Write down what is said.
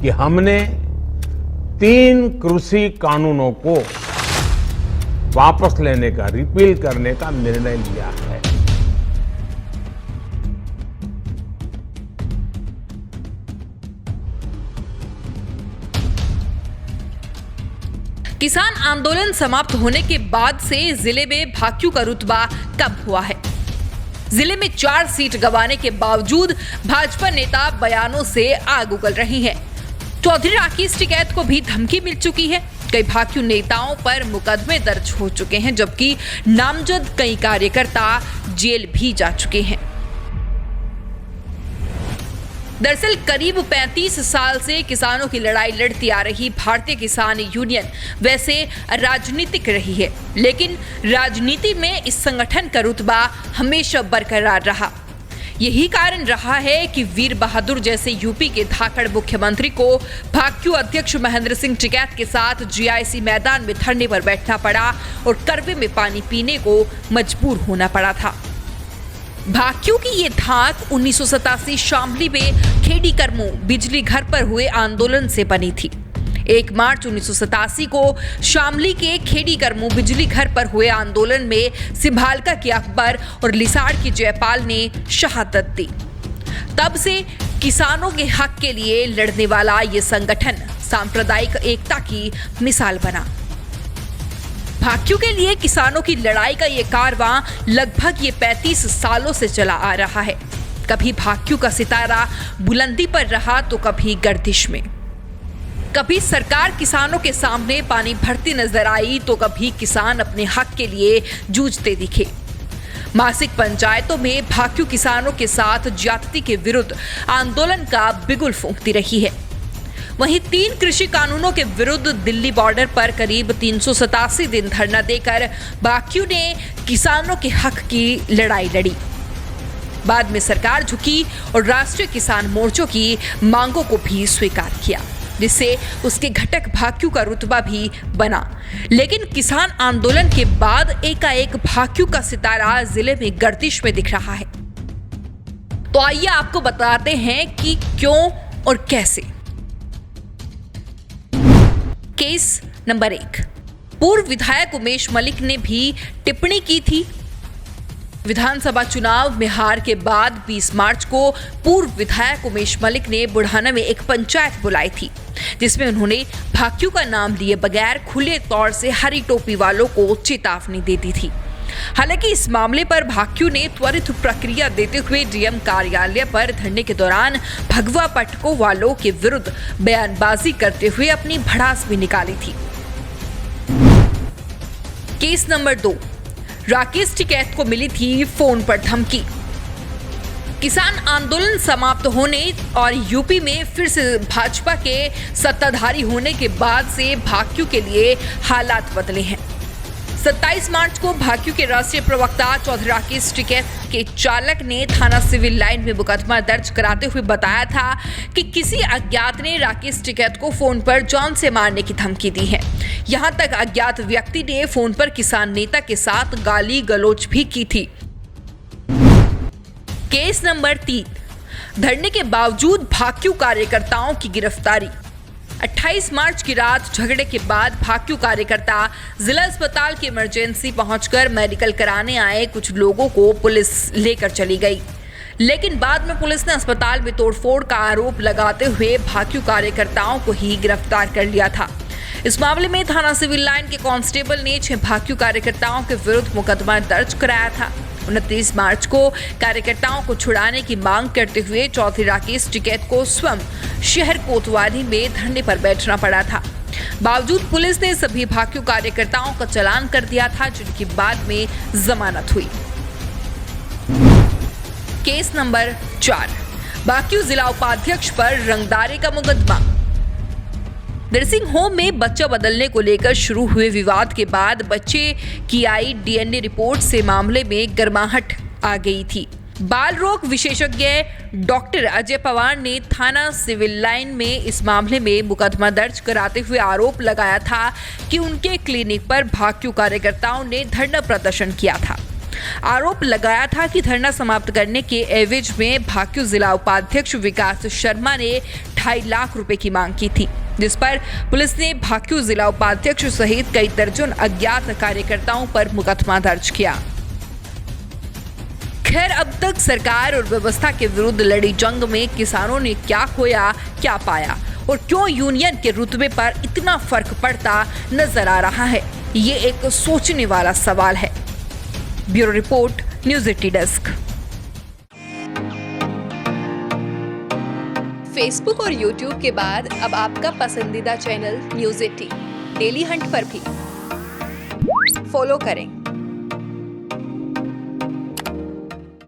कि हमने 3 कृषि कानूनों को वापस लेने का, रिपील करने का निर्णय लिया है। किसान आंदोलन समाप्त होने के बाद से जिले में भाकियू का रुतबा कम हुआ है। जिले में 4 सीट गंवाने के बावजूद भाजपा नेता बयानों से आग उगल रही हैं। चौधरी राकेश टिकैत को भी धमकी मिल चुकी है। कई भाकियू नेताओं पर मुकदमे दर्ज हो चुके हैं, जबकि नामजद कई कार्यकर्ता जेल भी जा चुके हैं। दरअसल करीब 35 साल से किसानों की लड़ाई लड़ती आ रही भारतीय किसान यूनियन वैसे राजनीतिक रही है, लेकिन राजनीति में इस संगठन का रुतबा हमेशा बरकरार रहा। यही कारण रहा है कि वीर बहादुर जैसे यूपी के धाकड़ मुख्यमंत्री को भाकियू अध्यक्ष महेंद्र सिंह टिकैत के साथ जीआईसी मैदान में धरने पर बैठना पड़ा और करवे में पानी पीने को मजबूर होना पड़ा था। भाकियू की ये धाक 1987 शामली में खेड़ी कर्मों बिजली घर पर हुए आंदोलन से बनी थी। 1 मार्च 1987 को शामली के खेड़ी कर्मों बिजली घर पर हुए आंदोलन में सिंभालका के अकबर और लिसाड़ की जयपाल ने शहादत दी। तब से किसानों के हक के लिए लड़ने वाला ये संगठन सांप्रदायिक एकता की मिसाल बना। भाकियू के लिए किसानों की लड़ाई का ये कारवां लगभग 35 सालों से चला आ रहा है। कभी भाकियू का सितारा बुलंदी पर रहा तो कभी गर्दिश में। कभी सरकार किसानों के सामने पानी भरती नजर आई तो कभी किसान अपने हक के लिए जूझते दिखे। मासिक पंचायतों में भाकियू किसानों के साथ ज्यादती के विरुद्ध आंदोलन का बिगुल फूंकती रही है। वहीं 3 कृषि कानूनों के विरुद्ध दिल्ली बॉर्डर पर करीब 387 दिन धरना देकर भाकियू ने किसानों के हक की लड़ाई लड़ी। बाद में सरकार झुकी और राष्ट्रीय किसान मोर्चों की मांगों को भी स्वीकार किया, जिससे उसके घटक भाकियू का रुतबा भी बना। लेकिन किसान आंदोलन के बाद एकाएक भाकियू का सितारा जिले में गर्दिश में दिख रहा है। तो आइए आपको बताते हैं कि क्यों और कैसे। केस नंबर 1, पूर्व विधायक उमेश मलिक ने भी टिप्पणी की थी। विधानसभा चुनाव में हार के बाद 20 मार्च को पूर्व विधायक उमेश मलिक ने बुढ़ाना में एक पंचायत बुलाई थी, जिसमें उन्होंने भाकियू का नाम लिए बगैर खुले तौर से हरी टोपी वालों को चेतावनी दे दी थी। हालांकि इस मामले पर भाकियू ने त्वरित प्रक्रिया देते हुए डीएम कार्यालय पर धरने के दौरान भगवा पटकों वालों के विरुद्ध बयानबाजी करते हुए अपनी भड़ास भी निकाली थी। केस नंबर 2, राकेश टिकैत को मिली थी फोन पर धमकी। किसान आंदोलन समाप्त होने और यूपी में फिर से भाजपा के सत्ताधारी होने के बाद से भाकियू के लिए हालात बदले हैं। 27 मार्च को भाकियू के राष्ट्रीय प्रवक्ता चौधरी राकेश टिकैत के चालक ने थाना सिविल लाइन में मुकदमा दर्ज कराते हुए बताया था कि किसी अज्ञात ने राकेश टिकैत को फोन पर जान से मारने की धमकी दी है। यहां तक अज्ञात व्यक्ति ने फोन पर किसान नेता के साथ गाली गलौज भी की थी। केस नंबर 3, धरने के बावजूद भाकियू कार्यकर्ताओं की गिरफ्तारी। 28 मार्च की रात झगड़े के बाद भाकियू कार्यकर्ता जिला अस्पताल की इमरजेंसी पहुंचकर मेडिकल कराने आए कुछ लोगों को पुलिस लेकर चली गई, लेकिन बाद में पुलिस ने अस्पताल में तोड़फोड़ का आरोप लगाते हुए भाकियू कार्यकर्ताओं को ही गिरफ्तार कर लिया था। इस मामले में थाना सिविल लाइन के कांस्टेबल ने 6 भाकियू कार्यकर्ताओं के विरुद्ध मुकदमा दर्ज कराया था। 29 मार्च को कार्यकर्ताओं को छुड़ाने की मांग करते हुए चौधरी राकेश टिकैत को स्वयं शहर कोतवाली में धरने पर बैठना पड़ा था। बावजूद पुलिस ने सभी भाकियू कार्यकर्ताओं का चालान कर दिया था, जिनकी बाद में जमानत हुई। केस नंबर 4, भाकियू जिला उपाध्यक्ष पर रंगदारी का मुकदमा। नर्सिंग होम में बच्चा बदलने को लेकर शुरू हुए विवाद के बाद बच्चे की आई डीएनए रिपोर्ट से मामले में गर्माहट आ गई थी। बाल रोग विशेषज्ञ डॉक्टर अजय पवार ने थाना सिविल लाइन में इस मामले में मुकदमा दर्ज कराते हुए आरोप लगाया था कि उनके क्लिनिक पर भाकियू कार्यकर्ताओं ने धरना प्रदर्शन किया था। आरोप लगाया था कि धरना समाप्त करने के एवज में भाकियू जिला उपाध्यक्ष विकास शर्मा ने 2.5 लाख रुपए की मांग की थी, जिस पर पुलिस ने भाकियू जिला उपाध्यक्ष सहित कई दर्जन अज्ञात कार्यकर्ताओं पर मुकदमा दर्ज किया। खैर, अब तक सरकार और व्यवस्था के विरुद्ध लड़ी जंग में किसानों ने क्या खोया, क्या पाया और क्यों यूनियन के रुतबे पर इतना फर्क पड़ता नजर आ रहा है, ये एक सोचने वाला सवाल है। Bureau report, news 80 desk. Facebook और यूट्यूब के बाद अब आपका पसंदीदा चैनल न्यूज़ 80 डेली हंट पर भी फॉलो करें।